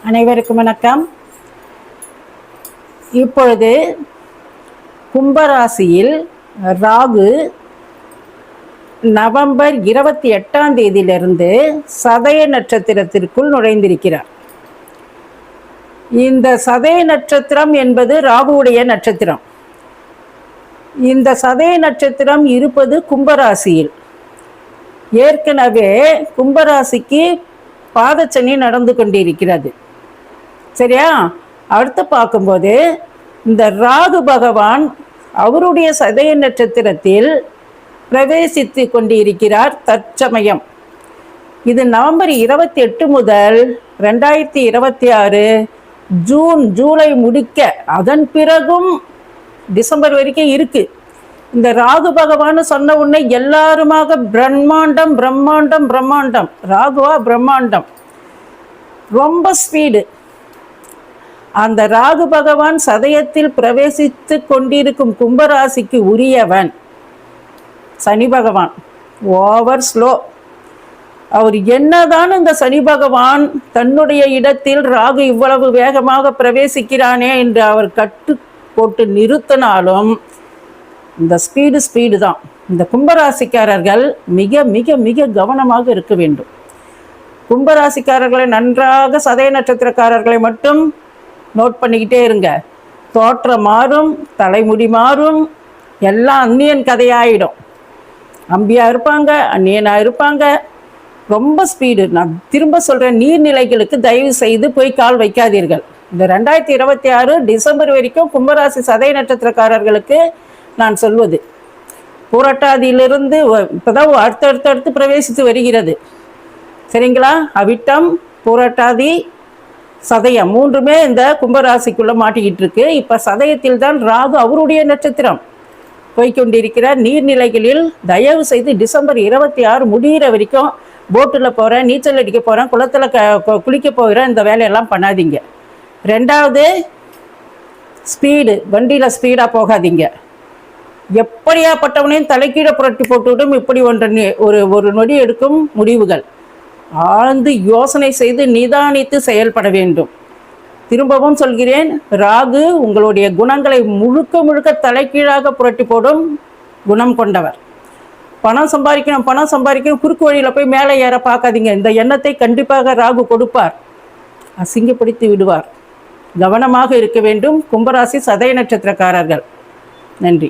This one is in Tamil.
அனைவருக்கும் வணக்கம். இப்பொழுது கும்பராசியில் ராகு நவம்பர் 28ஆம் தேதியிலிருந்து சதய நட்சத்திரத்திற்குள் நுழைந்திருக்கிறார். இந்த சதய நட்சத்திரம் என்பது ராகுவுடைய நட்சத்திரம். இந்த சதய நட்சத்திரம் இருப்பது கும்பராசியில். ஏற்கனவே கும்பராசிக்கு பாதச்சனி நடந்து கொண்டிருக்கிறது. சரியா? அடுத்து பார்க்கும்போது இந்த ராகு பகவான் அவருடைய சதய நட்சத்திரத்தில் பிரவேசித்து கொண்டிருக்கிறார் தற்சமயம். இது நவம்பர் 28 முதல் 2026 ஜூலை முடிக்க, அதன் பிறகும் டிசம்பர் வரைக்கும் இருக்கு. இந்த ராகு பகவான் சொன்ன உடனே எல்லாருமாக பிரம்மாண்டம் பிரம்மாண்டம் பிரம்மாண்டம். ராகுவா பிரம்மாண்டம், ரொம்ப ஸ்பீடு. அந்த ராகு பகவான் சதயத்தில் பிரவேசித்து கொண்டிருக்கும் கும்பராசிக்கு உரியவன் சனி பகவான். Over slow. அவர் என்னதான் இந்த சனி பகவான் தன்னுடைய இடத்தில் ராகு இவ்வளவு வேகமாக பிரவேசிக்கிறானே என்று அவர் கட்டு போட்டு நிறுத்தினாலும் இந்த ஸ்பீடு தான். இந்த கும்பராசிக்காரர்கள் மிக மிக மிக கவனமாக இருக்க வேண்டும். கும்பராசிக்காரர்களை நன்றாக சதய நட்சத்திரக்காரர்களை மட்டும் நோட் பண்ணிக்கிட்டே இருங்க. தோற்றம் மாறும், தலைமுடி மாறும், எல்லாம் அந்நியன் கதையாயிடும். அம்பியா இருப்பாங்க, அந்நியனா இருப்பாங்க. ரொம்ப ஸ்பீடு. நான் திரும்ப சொல்கிறேன், நீர்நிலைகளுக்கு தயவு செய்து போய் கால் வைக்காதீர்கள். இந்த 2026 டிசம்பர் வரைக்கும் கும்பராசி சதய நட்சத்திரக்காரர்களுக்கு நான் சொல்வது, புரட்டாதியிலிருந்து இப்போதான் அடுத்தடுத்து பிரவேசித்து வருகிறது. சரிங்களா? அவிட்டம், புரட்டாதி, சதயம் மூன்றுமே இந்த கும்பராசிக்குள்ளே மாட்டிக்கிட்டு இருக்கு. இப்போ சதயத்தில் தான் ராகு அவருடைய நட்சத்திரம் போய்கொண்டிருக்கிறார். நீர்நிலைகளில் தயவு செய்து டிசம்பர் 26 முடிகிற வரைக்கும் போட்டில் போகிறேன், நீச்சல் அடிக்க போகிறேன், குளத்தில் குளிக்க போகிறேன், இந்த வேலையெல்லாம் பண்ணாதீங்க. ரெண்டாவது, ஸ்பீடு, வண்டியில் ஸ்பீடாக போகாதீங்க. எப்படியாப்பட்டவனையும் தலைக்கீழே புரட்டி போட்டுவிடும் இப்படி ஒரு நொடி எடுக்கும் முடிவுகள். ஆழ்ந்து யோசனை செய்து நிதானித்து செயல்பட வேண்டும். திரும்பவும் சொல்கிறேன், ராகு உங்களுடைய குணங்களை முழுக்க தலைக்கீழாக புரட்டி போடும் குணம் கொண்டவர். பணம் சம்பாதிக்கணும் குறுக்கு வழியில் போய் மேலே ஏற பார்க்காதீங்க. இந்த எண்ணத்தை கண்டிப்பாக ராகு கொடுப்பார், அசிங்கப்படுத்தி விடுவார். கவனமாக இருக்க வேண்டும் கும்பராசி சதய நட்சத்திரக்காரர்கள். நன்றி.